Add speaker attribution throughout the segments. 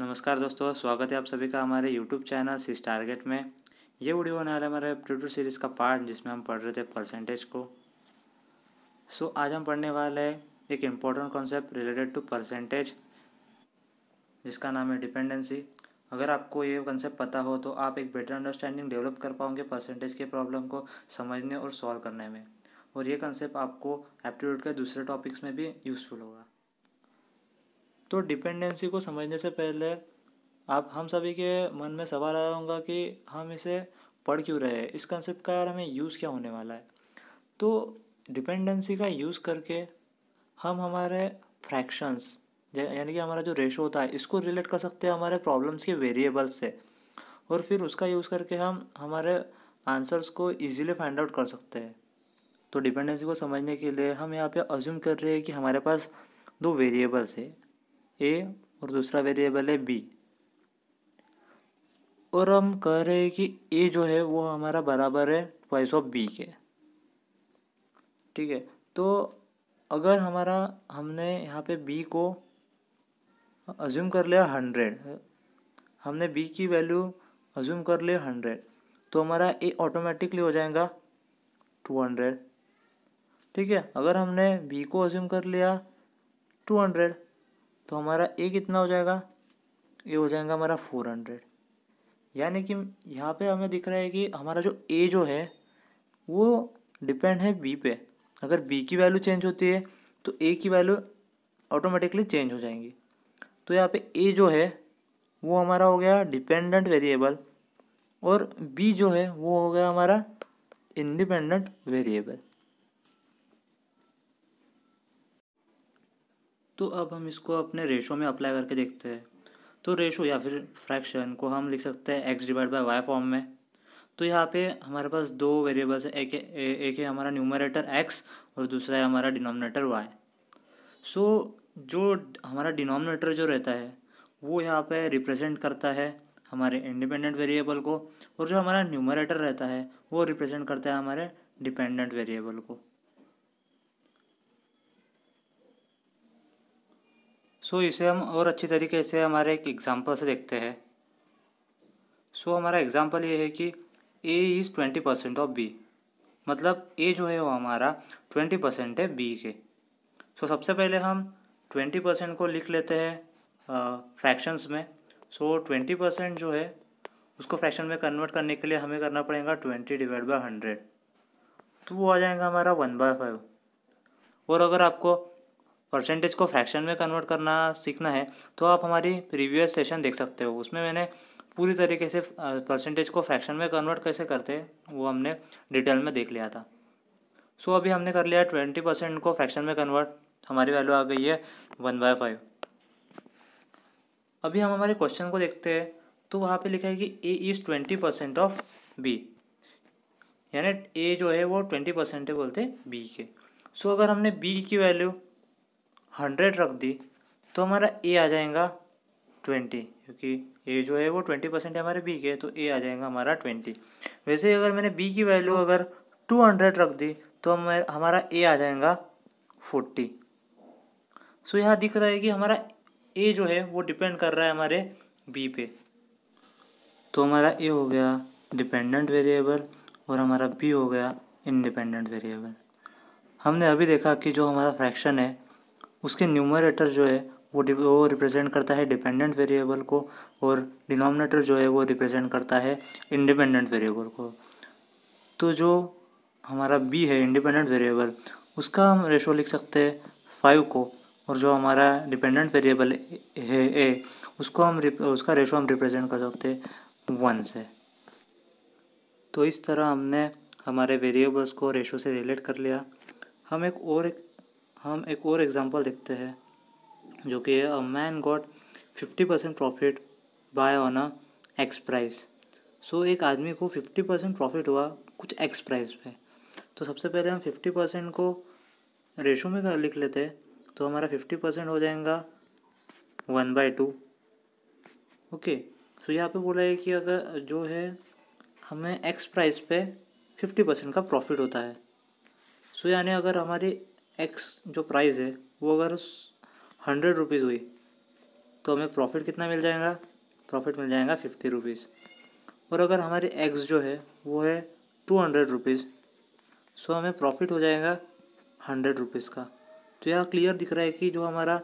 Speaker 1: नमस्कार दोस्तों, स्वागत है आप सभी का हमारे YouTube चैनल सिस टारगेट में। ये वीडियो होने वाला है हमारे एप्टीट्यूड सीरीज़ का पार्ट जिसमें हम पढ़ रहे थे परसेंटेज को। आज हम पढ़ने वाले हैं एक important concept related to percentage जिसका नाम है डिपेंडेंसी। अगर आपको ये कॉन्सेप्ट पता हो तो आप एक बेटर अंडरस्टैंडिंग डेवलप कर पाओगे परसेंटेज के प्रॉब्लम को समझने और सॉल्व करने में, और ये कॉन्सेप्ट आपको एप्टीट्यूड के दूसरे टॉपिक्स में भी यूज़फुल होगा। तो डिपेंडेंसी को समझने से पहले हम सभी के मन में सवाल आया होगा कि हम इसे पढ़ क्यों रहे हैं, इस कंसेप्ट का यार हमें यूज़ क्या होने वाला है। तो डिपेंडेंसी का यूज़ करके हम हमारे फ्रैक्शंस यानी कि हमारा जो रेशो होता है इसको रिलेट कर सकते हैं हमारे प्रॉब्लम्स के वेरिएबल्स से, और फिर उसका यूज़ करके हम हमारे आंसर्स को इजीली फाइंड आउट कर सकते हैं। तो डिपेंडेंसी को समझने के लिए हम यहाँ पे अज्यूम कर रहे हैं कि हमारे पास दो वेरिएबल्स है, ए और दूसरा वेरिएबल है बी, और हम कह रहे हैं कि ए जो है वो हमारा बराबर है ट्वाइस ऑफ बी के। ठीक है, तो अगर हमने यहाँ पे बी को अज्यूम कर लिया 100, हमने बी की वैल्यू अज्यूम कर लिया 100, तो हमारा ए ऑटोमेटिकली हो जाएगा 200। ठीक है, अगर हमने बी को अज्यूम कर लिया 200 तो हमारा ए कितना हो जाएगा, ये हो जाएगा हमारा 400। यानी कि यहाँ पे हमें दिख रहा है कि हमारा जो ए जो है वो डिपेंड है बी पे। अगर बी की वैल्यू चेंज होती है तो ए की वैल्यू ऑटोमेटिकली चेंज हो जाएंगी। तो यहाँ पे ए जो है वो हमारा हो गया डिपेंडेंट वेरिएबल, और बी जो है वो हो गया हमारा इंडिपेंडेंट वेरिएबल। तो अब हम इसको अपने रेशो में अप्लाई करके देखते हैं। तो रेशो या फिर फ्रैक्शन को हम लिख सकते हैं x divide by y form में। तो यहाँ पे हमारे पास दो वेरिएबल्स है, एक है हमारा न्यूमरेटर x और दूसरा है हमारा डिनोमिनेटर y। जो हमारा डिनोमिनेटर जो रहता है वो यहाँ पे रिप्रेजेंट करता है हमारे इंडिपेंडेंट वेरिएबल को, और जो हमारा न्यूमरेटर रहता है वो रिप्रेजेंट करता है हमारे डिपेंडेंट वेरिएबल को। इसे हम और अच्छी तरीके से हमारे एक एग्जांपल से देखते हैं। हमारा एग्जांपल ये है कि a इज़ 20% ऑफ b, मतलब a जो है वो हमारा 20% है b के। सबसे पहले हम 20% को लिख लेते हैं फ्रैक्शंस में। 20% जो है उसको फ्रैक्शन में कन्वर्ट करने के लिए हमें करना पड़ेगा 20 डिवाइड बाय 100, तो वो आ जाएगा हमारा 1/5। और अगर आपको परसेंटेज को फ्रैक्शन में कन्वर्ट करना सीखना है तो आप हमारी प्रीवियस सेशन देख सकते हो, उसमें मैंने पूरी तरीके से परसेंटेज को फ्रैक्शन में कन्वर्ट कैसे करते हैं वो हमने डिटेल में देख लिया था। अभी हमने कर लिया 20% को फ्रैक्शन में कन्वर्ट, हमारी वैल्यू आ गई है 1/5। अभी हम हमारे क्वेश्चन को देखते हैं। तो वहाँ पे लिखा है कि a इज़ 20% ऑफ b, यानी a जो है वो 20% है बोलते b के। अगर हमने b की वैल्यू 100 रख दी तो हमारा a आ जाएगा 20, क्योंकि a जो है वो 20% है हमारे b के, तो a आ जाएगा हमारा 20। वैसे ही अगर मैंने b की वैल्यू अगर 200 रख दी तो हमारा a आ जाएगा 40। यहाँ दिख रहा है कि हमारा a जो है वो डिपेंड कर रहा है हमारे b पे। तो हमारा a हो गया डिपेंडेंट वेरिएबल और हमारा b हो गया इंडिपेंडेंट वेरिएबल। हमने अभी देखा कि जो हमारा फ्रैक्शन है उसके न्यूमरेटर जो है वो रिप्रेजेंट करता है डिपेंडेंट वेरिएबल को, और डिनोमिनेटर जो है वो रिप्रेजेंट करता है इंडिपेंडेंट वेरिएबल को। तो जो हमारा b है इंडिपेंडेंट वेरिएबल उसका हम रेशो लिख सकते हैं 5 को, और जो हमारा डिपेंडेंट वेरिएबल है a उसका रेशो हम रिप्रेजेंट कर सकते हैं 1 से। तो इस तरह हमने हमारे वेरिएबल्स को रेशो से रिलेट कर लिया। हम एक और एग्जांपल देखते हैं, जो कि a man got 50% profit by on a x price. एक आदमी को 50% प्रॉफिट हुआ कुछ एक्स प्राइस पे। तो सबसे पहले हम 50% को रेशो में लिख लेते हैं। तो हमारा 50% हो जाएगा 1/2। ओके, यहाँ पे बोला है कि अगर जो है हमें एक्स प्राइस पे 50% का प्रॉफिट होता है। यानी अगर हमारी एक्स जो प्राइस है वो अगर 100 रुपीज़ हुई तो हमें प्रॉफिट कितना मिल जाएगा, प्रॉफिट मिल जाएगा 50 रुपीज़। और अगर हमारी एक्स जो है वो है 200 रुपीज़, सो हमें प्रॉफिट हो जाएगा 100 रुपीज़ का। तो यहाँ क्लियर दिख रहा है कि जो हमारा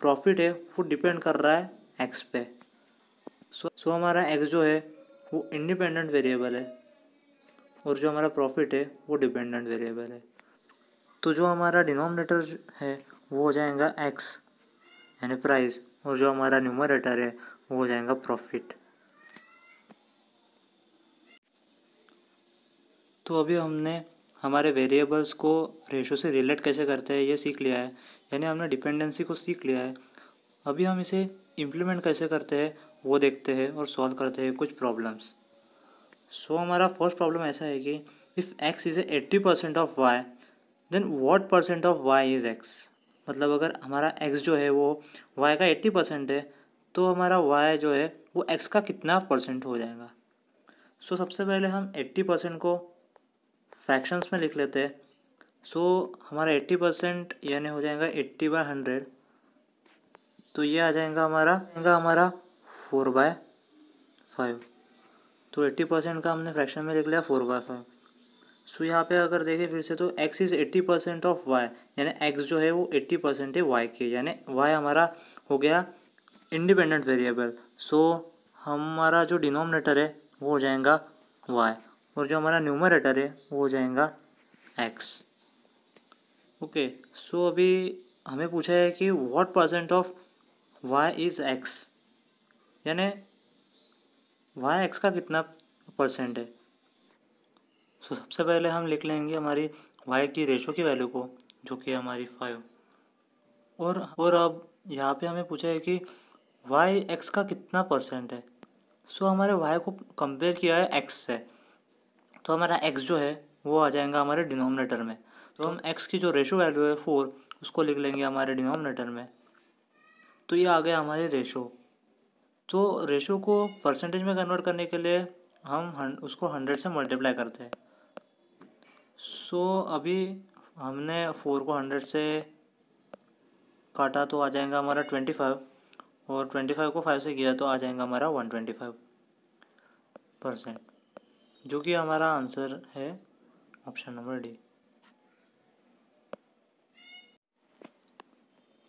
Speaker 1: प्रॉफिट है वो डिपेंड कर रहा है एक्स पे। सो हमारा एक्स जो है वो इंडिपेंडेंट वेरिएबल है और जो हमारा प्रॉफिट है वो डिपेंडेंट वेरिएबल है। तो जो हमारा डिनोमिनेटर है वो हो जाएगा एक्स यानी प्राइस, और जो हमारा न्यूमरेटर है वो हो जाएगा प्रॉफिट। तो अभी हमने हमारे वेरिएबल्स को रेशो से रिलेट कैसे करते हैं ये सीख लिया है, यानी हमने डिपेंडेंसी को सीख लिया है। अभी हम इसे इम्प्लीमेंट कैसे करते हैं वो देखते हैं और सॉल्व करते हैं कुछ प्रॉब्लम्स। सो हमारा फर्स्ट प्रॉब्लम ऐसा है कि if x is 80% of y then what percent of y is x. मतलब अगर हमारा एक्स जो है वो वाई का 80% है तो हमारा वाई जो है वो एक्स का कितना परसेंट हो जाएगा। सो सबसे पहले हम 80% को फ्रैक्शंस में लिख लेते हैं। सो हमारा 80% यानी हो जाएगा 80/100, तो ये आ जाएगा हमारा 4/5। तो 80% का हमने फ्रैक्शन में लिख लिया 4/5। सो यहाँ पे अगर देखें फिर से तो x इज़ 80% ऑफ y, यानी x जो है वो 80% है y के, यानी y हमारा हो गया इंडिपेंडेंट वेरिएबल। सो हमारा जो डिनोमिनेटर है वो हो जाएगा y और जो हमारा न्यूमरेटर है वो हो जाएगा x। ओके, सो अभी हमें पूछा है कि what percent of y is x, यानी y x का कितना परसेंट है। सो सबसे पहले हम लिख लेंगे हमारी y की रेशो की वैल्यू को, जो कि हमारी 5। और अब यहाँ पे हमें पूछा है कि y x का कितना परसेंट है। सो हमारे y को कंपेयर किया है x से, तो हमारा x जो है वो आ जाएगा हमारे डिनोमिनेटर में। तो हम x की जो रेशो वैल्यू है 4 उसको लिख लेंगे हमारे डिनोमिनेटर में। तो ये आ गया हमारी रेशो। तो रेशो को परसेंटेज में कन्वर्ट करने के लिए हम उसको 100 से मल्टीप्लाई करते हैं। सो अभी हमने 4 को 100 से काटा तो आ जाएगा हमारा 25, और 25 को 5 से किया तो आ जाएगा हमारा 125%, जो कि हमारा आंसर है ऑप्शन नंबर डी।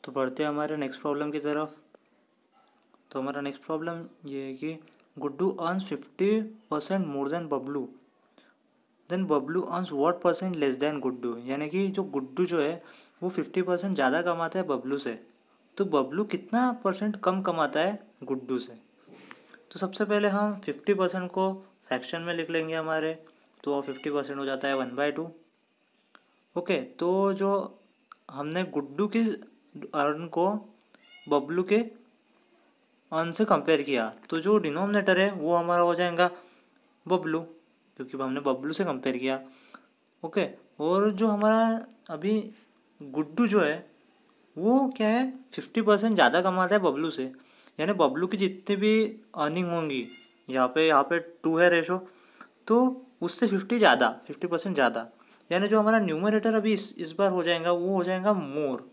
Speaker 1: तो बढ़ते हैं हमारे नेक्स्ट प्रॉब्लम की तरफ। तो हमारा नेक्स्ट प्रॉब्लम ये है कि Guddu earns 50% more than Bablu, then Bablu earns what percent less than Guddu. यानी कि जो गुड्डू जो है वो 50% ज़्यादा कमाता है बबलू से, तो बबलू कितना परसेंट कम कमाता है गुड्डू से। तो सबसे पहले हम 50% को फ्रैक्शन में लिख लेंगे हमारे, तो 50% हो जाता है 1/2। ओके, तो जो हमने गुड्डू के अर्न को बबलू के अर्न से कंपेयर किया, तो जो डिनोमिनेटर है वो हमारा हो जाएगा बबलू, क्योंकि हमने बबलू से कंपेयर किया। ओके, और जो हमारा अभी गुड्डू जो है वो क्या है 50% ज़्यादा कमाता है बबलू से, यानी बबलू की जितनी भी अर्निंग होंगी, यहाँ पे 2 है रेशो, तो उससे 50% ज़्यादा, यानी जो हमारा न्यूमरेटर अभी इस बार हो जाएगा वो हो जाएगा मोर।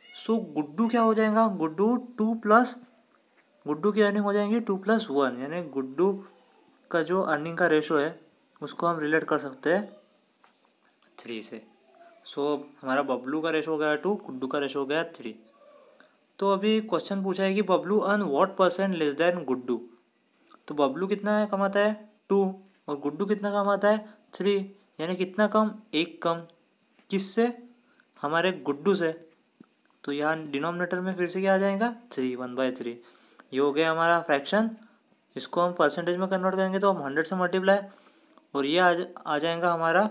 Speaker 1: सो गुड्डू क्या हो जाएगा, गुड्डू की अर्निंग हो जाएंगी 2+1, यानी गुड्डू का जो अर्निंग का रेशो है उसको हम रिलेट कर सकते हैं 3 से। सो हमारा बबलू का रेशो हो गया 2, गुड्डू का रेशो हो गया 3। तो अभी क्वेश्चन पूछा है कि Bablu earn what percent less than Guddu. तो बबलू कितना कमाता है 2 और गुड्डू कितना कमाता है 3, यानी कितना कम, एक कम। किससे, हमारे गुड्डू से। तो यहाँ डिनोमिनेटर में फिर से क्या आ जाएगा 3, 1/3। ये हो गया हमारा फ्रैक्शन। इसको हम परसेंटेज में कन्वर्ट करेंगे तो हम 100 से मल्टीप्लाई, और ये आ जाएगा हमारा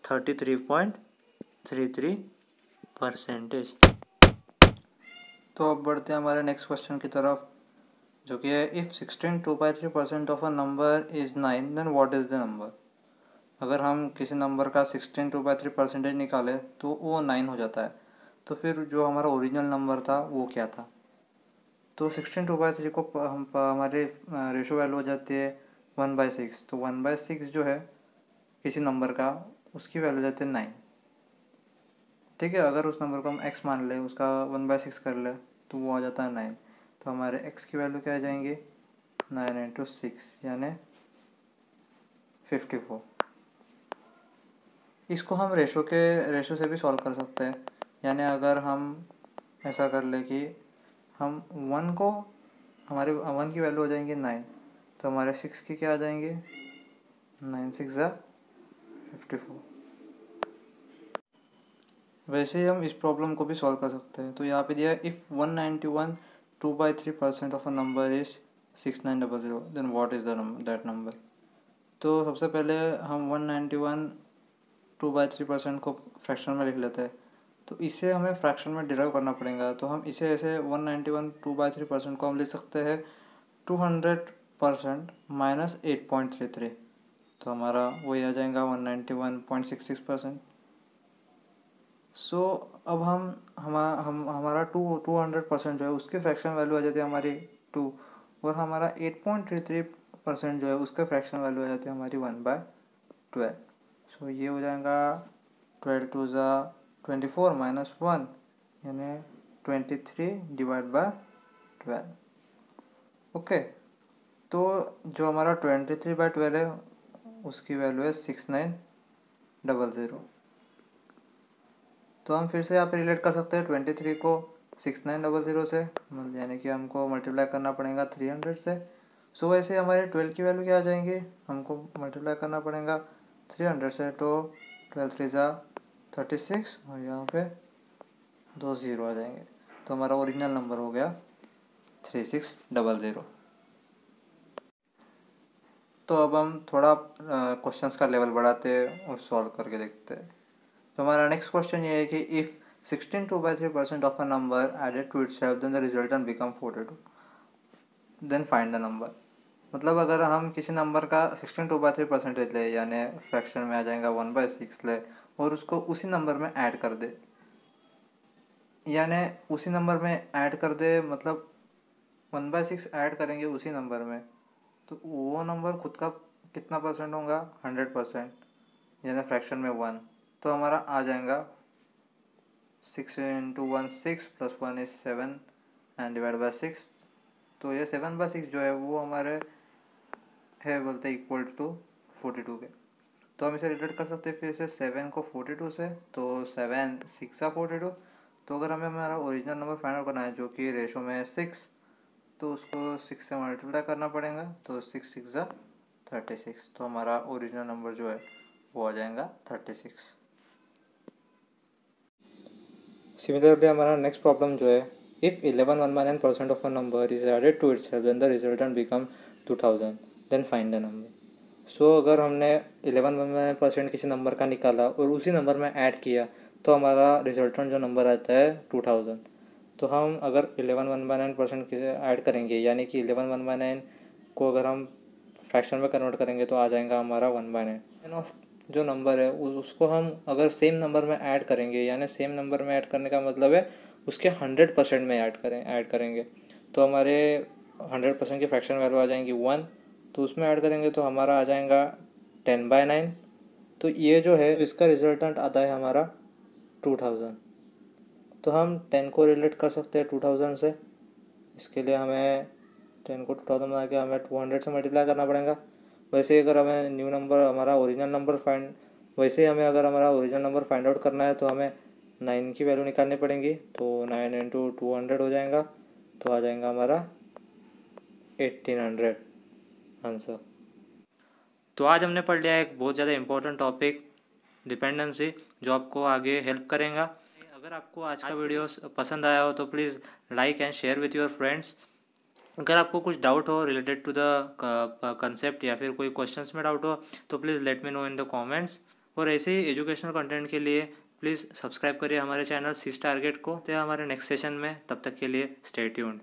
Speaker 1: 33.33%। तो अब बढ़ते हैं हमारे नेक्स्ट क्वेश्चन की तरफ, जो कि है if 16 2/3% of a number is 9 then what is the number. अगर हम किसी नंबर का 16 2/3% निकालें तो वो 9 हो जाता है, तो फिर जो हमारा ओरिजिनल नंबर था वो क्या था। तो 16 2/3 को हमारे रेशो वैल्यू हो जाती है 1/6, तो 1/6 जो है किसी नंबर का उसकी वैल्यू हो जाती है 9।
Speaker 2: ठीक है। अगर उस नंबर को हम x मान ले, उसका 1/6 कर ले, तो वो आ जाता है 9। तो हमारे x की वैल्यू क्या आ जाएंगी, 9 × 6 यानी 54। इसको हम रेशो से भी सॉल्व कर सकते हैं। यानी अगर हम ऐसा कर ले कि हम 1 को, हमारे 1 की वैल्यू हो जाएंगी 9, तो हमारे 6 की क्या आ जाएंगे, 9 × 6 = 54। वैसे ही हम इस प्रॉब्लम को भी सॉल्व कर सकते हैं। तो यहाँ पे दिया है if 191 2/3% of a number is 6900 then what is that number. तो सबसे पहले हम 191 2/3% को फ्रैक्शन में लिख लेते हैं। तो इसे हमें फ्रैक्शन में डिराइव करना पड़ेगा। तो हम इसे ऐसे 191 2/3% को हम लिख सकते हैं 200% - 8.33। तो हमारा वही आ जाएगा 191.66%। सो अब हमारा 200% जो है उसके फ्रैक्शन वैल्यू आ जाती है हमारी 2, और हमारा 8.33% जो है उसका फ्रैक्शन वैल्यू आ जाती है हमारी 1/12। सो ये हो जाएगा 12 × 2 = 24 - 1 यानी 23/12। ओके। तो जो हमारा 23/12 है उसकी वैल्यू है 6900। तो हम फिर से यहाँ पे रिलेट कर सकते हैं 23 को 6900 से, यानी कि हमको मल्टीप्लाई करना पड़ेगा 300 से। सो वैसे हमारे 12 की वैल्यू क्या आ जाएंगी, हमको मल्टीप्लाई करना पड़ेगा 300 से। तो 12 × 3 = 36 और यहाँ पे 2 0 आ जाएंगे। तो हमारा ओरिजिनल नंबर हो गया 3600। तो अब हम थोड़ा क्वेश्चंस का लेवल बढ़ाते हैं और सॉल्व करके देखते हैं। तो हमारा नेक्स्ट क्वेश्चन ये है कि if 16 2/3% of a number added to itself then the resultant become 42 then find the number. मतलब अगर हम किसी नंबर का 16 2/3% ले, यानी फ्रैक्शन में आ जाएगा 1/6 ले, और उसको उसी नंबर में ऐड कर दे, यानी उसी नंबर में ऐड कर दे, मतलब 1/6 ऐड करेंगे उसी नंबर में, तो वो नंबर खुद का कितना परसेंट होगा, 100%, यानी फ्रैक्शन में 1। तो हमारा आ जाएगा 6 × 1 6 + 1 = 7 एंड /6। तो ये 7/6 जो है वो हमारे है बोलते इक्वल टू 42 के। तो हम इसे रिलेट कर सकते हैं फिर से 7 को 42 से। तो 7 6 = 42। तो अगर हमें हमारा ओरिजिनल नंबर फाइंड आउट करना है जो कि रेशो में है 6, तो उसको 6 से मल्टीप्लाई करना पड़ेगा। तो 6 × 6 = 36। तो हमारा ओरिजिनल नंबर जो है वो आ जाएगा 36। सिमिलरली हमारा नेक्स्ट प्रॉब्लम जो है if 11 1/9% of a number is added to itself then the resultant become 2000 then find the number. So अगर हमने 11 1/9% किसी नंबर का निकाला और उसी नंबर में ऐड किया तो हमारा रिजल्टेंट जो नंबर आता है 2000। तो हम अगर 11 1/9% ऐड करेंगे, यानी कि 11 1/9 को अगर हम फ्रैक्शन में कन्वर्ट करेंगे तो आ जाएगा हमारा 1/9 ऑफ जो नंबर है उसको हम अगर सेम नंबर में ऐड करेंगे, यानी सेम नंबर में ऐड करने का मतलब है उसके 100% में ऐड करेंगे, तो हमारे 100% की फ्रैक्शन वैल्यू आ जाएंगी 1। तो उसमें ऐड करेंगे तो हमारा आ जाएगा 10/9। तो ये जो है इसका रिजल्टेंट आता है हमारा 2000। तो हम 10 को रिलेट कर सकते हैं 2000 से। इसके लिए हमें 10 को 2000 बना के हमें 200 से मल्टीप्लाई करना पड़ेगा। वैसे अगर हमें न्यू नंबर हमारा ओरिजिनल नंबर हमें अगर हमारा ओरिजिनल नंबर फाइंड आउट करना है तो हमें 9 की वैल्यू निकालनी पड़ेगी। तो 9 × 200 हो जाएगा। तो आ जाएगा हमारा 1800 आंसर।
Speaker 1: तो आज हमने पढ़ लिया एक बहुत ज़्यादा इंपॉर्टेंट टॉपिक डिपेंडेंसी, जो आपको आगे हेल्प करेगा। अगर आपको आज का वीडियो पसंद आया हो तो please like and share with your friends. अगर आपको कुछ डाउट हो रिलेटेड टू द कंसेप्ट या फिर कोई क्वेश्चंस में डाउट हो तो please let me know in the comments. और ऐसे ही एजुकेशनल कंटेंट के लिए प्लीज़ सब्सक्राइब करिए हमारे चैनल सिस टारगेट को। तो हमारे नेक्स्ट सेशन में, तब तक के लिए स्टे ट्यून्ड।